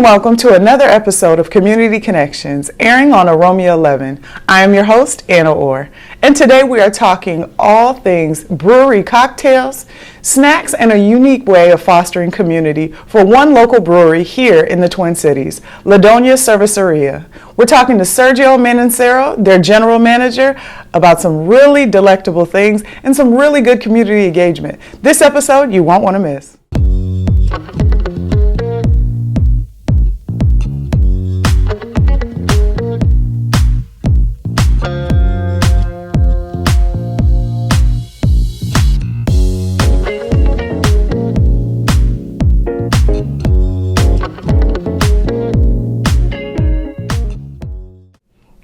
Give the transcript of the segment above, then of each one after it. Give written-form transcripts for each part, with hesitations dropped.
welcome to another episode of Community Connections, airing on Aromia 11. I am your host, Anna Orr, and today we are talking all things brewery cocktails, snacks, and a unique way of fostering community for one local brewery here in the Twin Cities, Dona Cerveceria. We're talking to Sergio Manancero, their general manager, about some really delectable things and some really good community engagement. This episode you won't want to miss.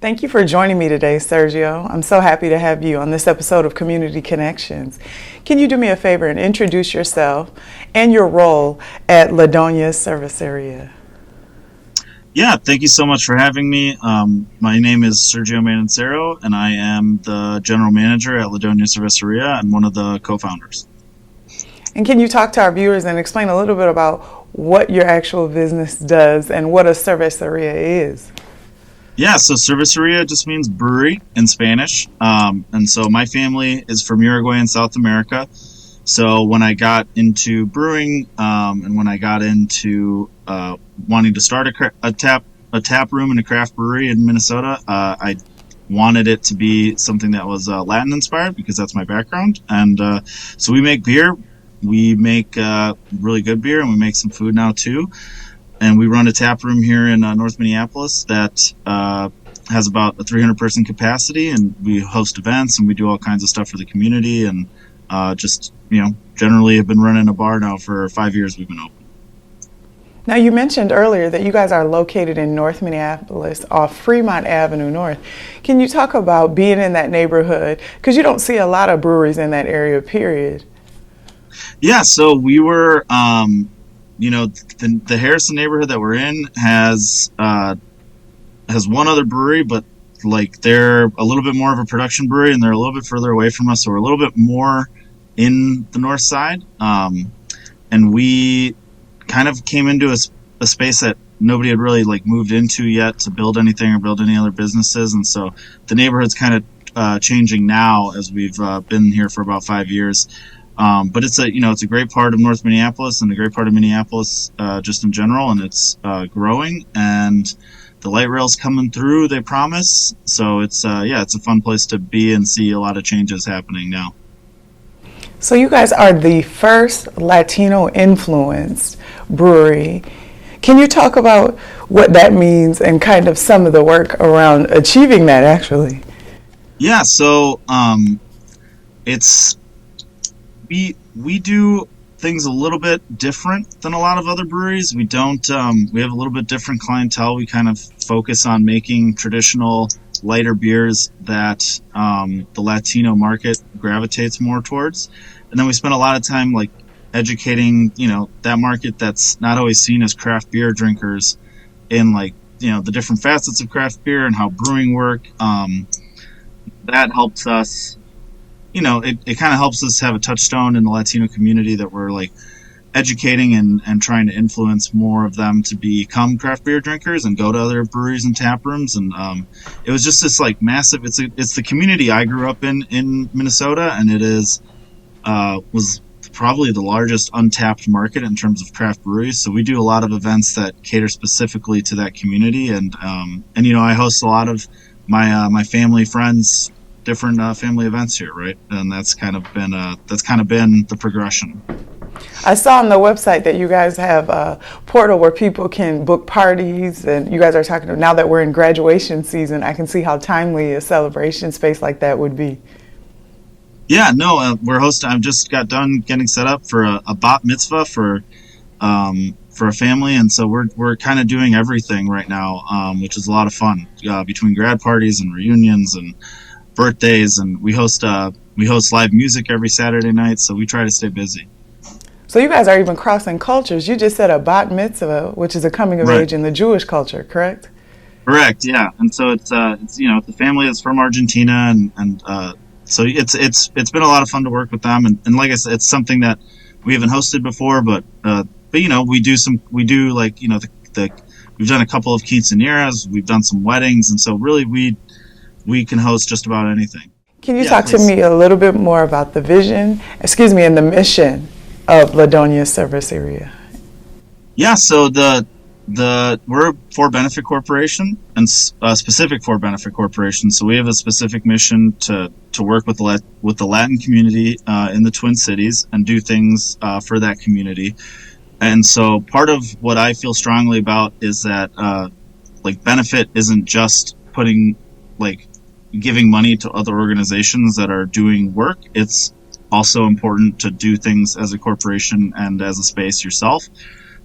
Thank you for joining me today, Sergio. I'm so happy to have you on this episode of Community Connections. Can you do me a favor and introduce yourself and your role at Dona Cerveceria? Yeah, thank you so much for having me. My name is Sergio Manancero, and I am the general manager at Dona Cerveceria and one of the co-founders. And can you talk to our viewers and explain a little bit about what your actual business does and what a cerveceria is? Yeah, so cerveceria just means brewery in Spanish. And so my family is from Uruguay in South America. So when I got into brewing and when I got into wanting to start a tap room in a craft brewery in Minnesota, I wanted it to be something that was Latin inspired because that's my background. And so we make beer. We make really good beer, and we make some food now too. And we run a tap room here in North Minneapolis that has about a 300-person capacity, and we host events and we do all kinds of stuff for the community. And generally have been running a bar now for 5 years. We've been open. Now, you mentioned earlier that you guys are located in North Minneapolis off Fremont Avenue North. Can you talk about being in that neighborhood? Because you don't see a lot of breweries in that area, period. Yeah, so we were... the Harrison neighborhood that we're in has one other brewery, but like they're a little bit more of a production brewery, and they're a little bit further away from us, so we're a little bit more in the north side. And we kind of came into a space that nobody had really moved into yet to build anything or build any other businesses, and so the neighborhood's kind of changing now as we've been here for about 5 years. But it's a great part of North Minneapolis and a great part of Minneapolis just in general, and it's growing, and the light rail's coming through, they promise. So it's a fun place to be and see a lot of changes happening now. So you guys are the first Latino influenced brewery. Can you talk about what that means and kind of some of the work around achieving that actually? Yeah, so we do things a little bit different than a lot of other breweries. We don't. We have a little bit different clientele. We kind of focus on making traditional lighter beers that the Latino market gravitates more towards, and then we spend a lot of time educating that market that's not always seen as craft beer drinkers in the different facets of craft beer and how brewing work. That helps us. It kind of helps us have a touchstone in the Latino community that we're educating and trying to influence more of them to become craft beer drinkers and go to other breweries and tap rooms. And it was just this massive. It's the community I grew up in Minnesota, and it was probably the largest untapped market in terms of craft breweries. So we do a lot of events that cater specifically to that community, and I host a lot of my family friends. Different family events here, right? And that's kind of been the progression. I saw on the website that you guys have a portal where people can book parties, and you guys are talking now that we're in graduation season. I can see how timely a celebration space like that would be. Yeah, no, we're hosting. I've just got done getting set up for a bat mitzvah for a family, and so we're kind of doing everything right now, which is a lot of fun between grad parties and reunions and birthdays, and we host live music every Saturday night, so we try to stay busy. So you guys are even crossing cultures. You just said a bat mitzvah, which is a coming of age in the Jewish culture, correct? Correct, yeah. And so it's a family that's from Argentina, and so it's been a lot of fun to work with them, and like I said, it's something that we haven't hosted before, but we do the we've done a couple of quinceañeras, we've done some weddings, and so really we can host just about anything. Can you Yeah, talk to please. me a little bit more about the vision, and the mission of La Dona Cerveceria? Yeah, so we're a for-benefit corporation and a specific for-benefit corporation. So we have a specific mission to work with the Latin community in the Twin Cities and do things for that community. And so part of what I feel strongly about is that like benefit isn't just putting like giving money to other organizations that are doing work. It's also important to do things as a corporation and as a space yourself.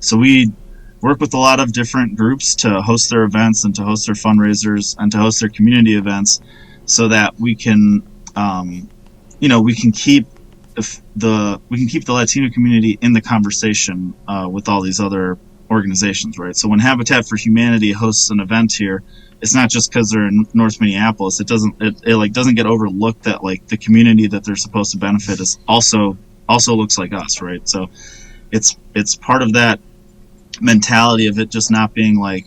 So we work with a lot of different groups to host their events and to host their fundraisers and to host their community events, so that we can, we can keep the Latino community in the conversation with all these other organizations, right? So when Habitat for Humanity hosts an event here, it's not just because they're in North Minneapolis. It doesn't get overlooked that like the community that they're supposed to benefit is also looks like us, right? So it's part of that mentality of it just not being like,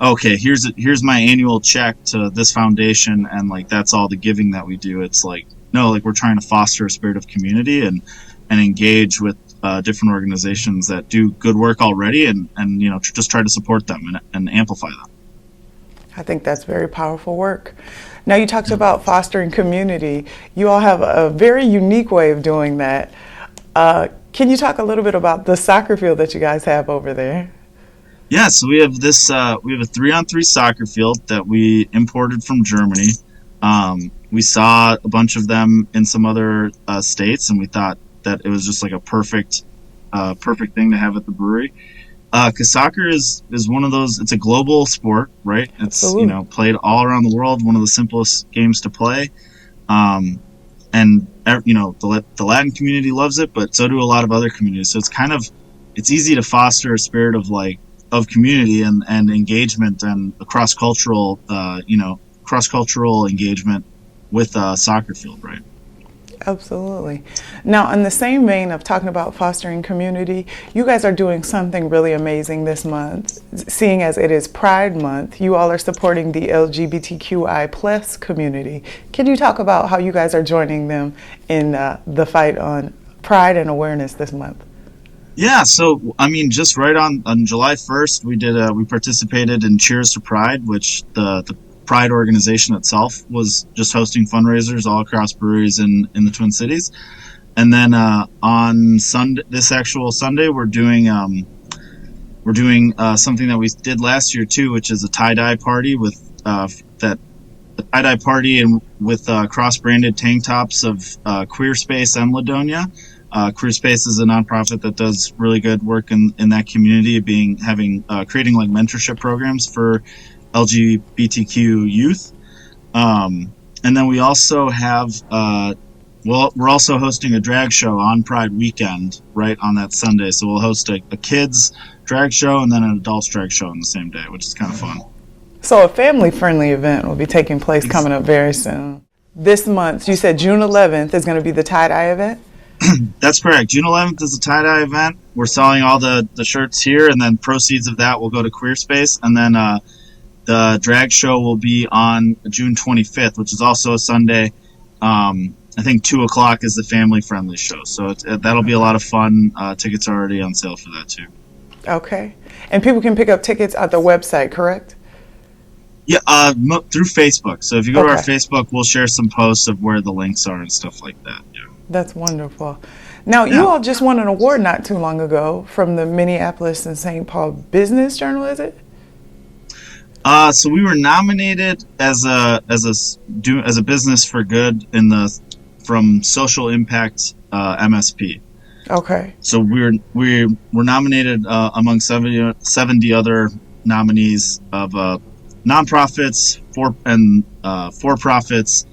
okay, here's my annual check to this foundation and like that's all the giving that we do. It's like, no, like we're trying to foster a spirit of community and engage with different organizations that do good work already and just try to support them and amplify them. I think that's very powerful work. Now, you talked about fostering community. You all have a very unique way of doing that. Can you talk a little bit about the soccer field that you guys have over there? Yeah, so we have a 3-on-3 soccer field that we imported from Germany. We saw a bunch of them in some other states, and we thought that it was just like a perfect thing to have at the brewery. Because soccer is one of those. It's a global sport, right? It's Absolutely. Played all around the world. One of the simplest games to play, and the Latin community loves it, but so do a lot of other communities. So it's easy to foster a spirit of community and engagement and a cross-cultural engagement with a soccer field, right? Absolutely. Now, in the same vein of talking about fostering community, you guys are doing something really amazing this month. Seeing as it is Pride Month, you all are supporting the LGBTQI plus community. Can you talk about how you guys are joining them in the fight on pride and awareness this month? Yeah, so I mean, just right on July 1st, we participated in Cheers to Pride, which the Pride organization itself was just hosting fundraisers all across breweries in the Twin Cities. And then on Sunday, this actual Sunday, we're doing something that we did last year too, which is a tie-dye party with cross-branded tank tops of Queer Space and Ladonia. Queer Space is a nonprofit that does really good work in that community, creating like mentorship programs for LGBTQ youth. And then we also have, we're also hosting a drag show on Pride weekend, right on that Sunday. So we'll host a kids drag show and then an adults drag show on the same day, which is kind of fun. So a family-friendly event will be taking place coming up very soon. This month, you said June 11th is going to be the tie-dye event? That's correct. June 11th is a tie-dye event. We're selling all the shirts here, and then proceeds of that will go to Queer Space. And then the drag show will be on June 25th, which is also a Sunday. I think 2 o'clock is the family-friendly show. So that'll be a lot of fun. Tickets are already on sale for that, too. Okay. And people can pick up tickets at the website, correct? Yeah, through Facebook. So if you go to our Okay. Facebook, we'll share some posts of where the links are and stuff like that. Yeah. That's wonderful. Now, Yeah. you all just won an award not too long ago from the Minneapolis and St. Paul Business Journal, is it? So we were nominated as a business for good from Social Impact MSP. Okay. So we were nominated among 70 other nominees of nonprofits, for-profits,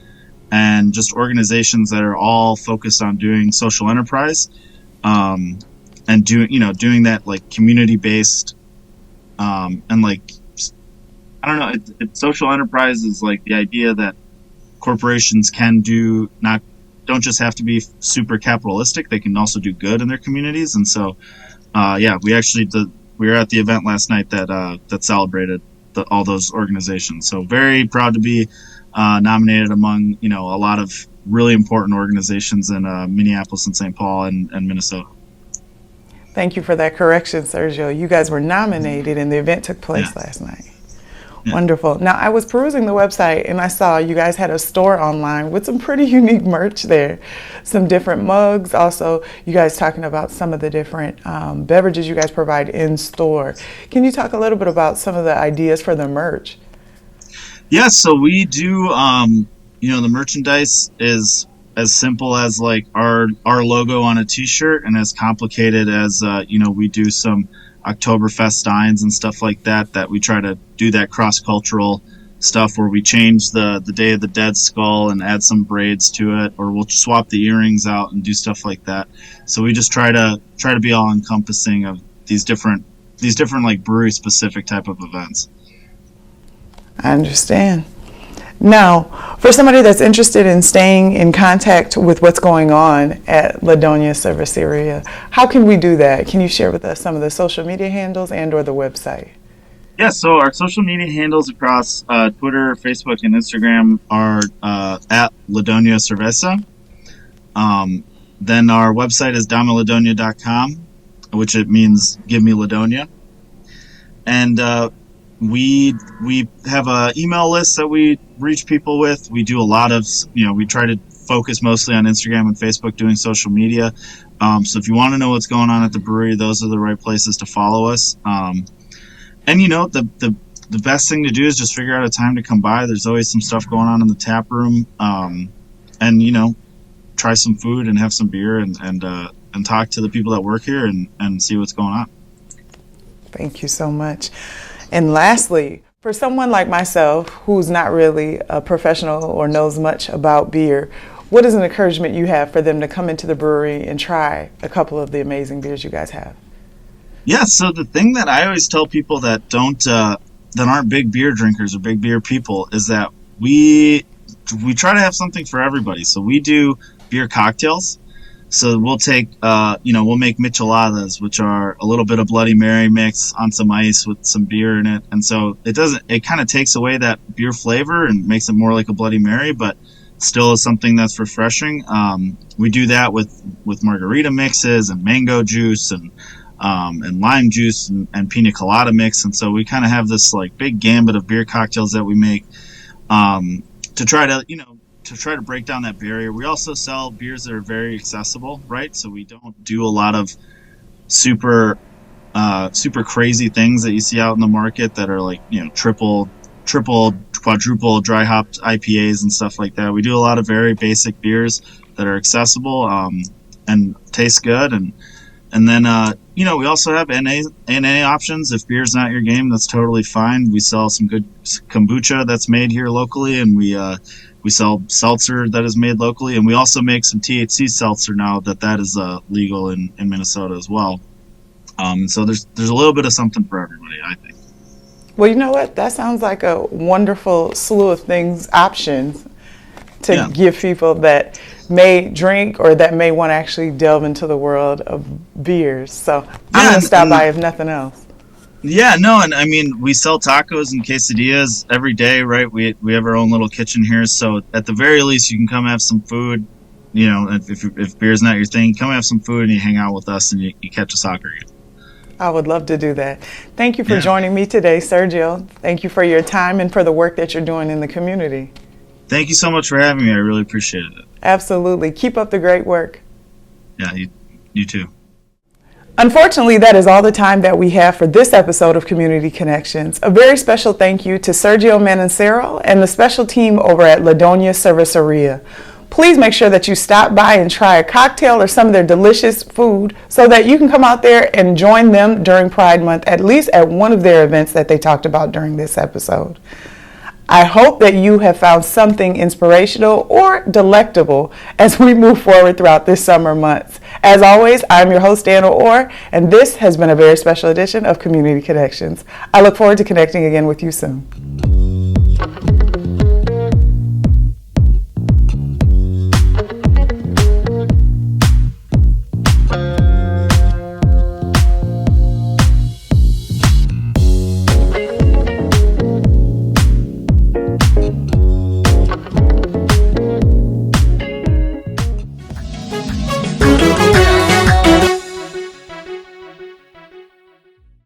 and just organizations that are all focused on doing social enterprise, and doing that like community-based, and like, I don't know, social enterprise is like the idea that corporations don't just have to be super capitalistic, they can also do good in their communities. And so, we actually, were at the event last night that celebrated all those organizations. So very proud to be nominated among a lot of really important organizations in Minneapolis and St. Paul and Minnesota. Thank you for that correction, Sergio. You guys were nominated and the event took place last night. Yeah. Wonderful. Now, I was perusing the website and I saw you guys had a store online with some pretty unique merch there. Some different mugs. Also, you guys talking about some of the different beverages you guys provide in store. Can you talk a little bit about some of the ideas for the merch? Yeah, so we do, the merchandise is as simple as like our logo on a t-shirt and as complicated as, we do some Oktoberfest steins and stuff like that we try to do that cross-cultural stuff where we change the Day of the Dead skull and add some braids to it, or we'll swap the earrings out and do stuff like that. So we just try to be all encompassing of these different like brewery specific type of events. I understand. Now, for somebody that's interested in staying in contact with what's going on at Dona Cerveceria, how can we do that? Can you share with us some of the social media handles and or the website? Yeah, so our social media handles across Twitter, Facebook, and Instagram are at Dona Cerveza. Then our website is damaladonia.com, which it means give me Ladonia. And we have an email list that we reach people with. We do a lot of, we try to focus mostly on Instagram and Facebook doing social media. So if you want to know what's going on at the brewery, those are the right places to follow us. And the best thing to do is just figure out a time to come by. There's always some stuff going on in the tap room. And try some food and have some beer and talk to the people that work here and see what's going on. Thank you so much. And lastly, for someone like myself who's not really a professional or knows much about beer, what is an encouragement you have for them to come into the brewery and try a couple of the amazing beers you guys have? Yeah, so the thing that I always tell people that aren't big beer drinkers or big beer people is that we try to have something for everybody. So we do beer cocktails. So we'll take, we'll make micheladas, which are a little bit of Bloody Mary mix on some ice with some beer in it. And so it kind of takes away that beer flavor and makes it more like a Bloody Mary, but still is something that's refreshing. We do that with margarita mixes and mango juice and lime juice and pina colada mix. And so we kind of have this like big gambit of beer cocktails that we make, to try to break down that barrier. We also sell beers that are very accessible, right? So we don't do a lot of super crazy things that you see out in the market that are like, triple, quadruple dry hopped IPAs and stuff like that. We do a lot of very basic beers that are accessible, and taste good. And then, we also have NA options. If beer's not your game, that's totally fine. We sell some good kombucha that's made here locally, and we sell seltzer that is made locally, and we also make some THC seltzer now that is legal in Minnesota as well. So there's a little bit of something for everybody, I think. Well, you know what? That sounds like a wonderful slew of options to give people that may drink or that may want to actually delve into the world of beers. So I'm going to stop by if nothing else. Yeah, no, and I mean, we sell tacos and quesadillas every day, right? We have our own little kitchen here, so at the very least, you can come have some food. If beer's not your thing, come have some food and you hang out with us and you catch a soccer game. I would love to do that. Thank you for joining me today, Sergio. Thank you for your time and for the work that you're doing in the community. Thank you so much for having me. I really appreciate it. Absolutely. Keep up the great work. Yeah, you too. Unfortunately, that is all the time that we have for this episode of Community Connections. A very special thank you to Sergio Manancero and the special team over at Dona Cerveceria. Please make sure that you stop by and try a cocktail or some of their delicious food so that you can come out there and join them during Pride Month, at least at one of their events that they talked about during this episode. I hope that you have found something inspirational or delectable as we move forward throughout this summer months. As always, I'm your host, Dana Orr, and this has been a very special edition of Community Connections. I look forward to connecting again with you soon.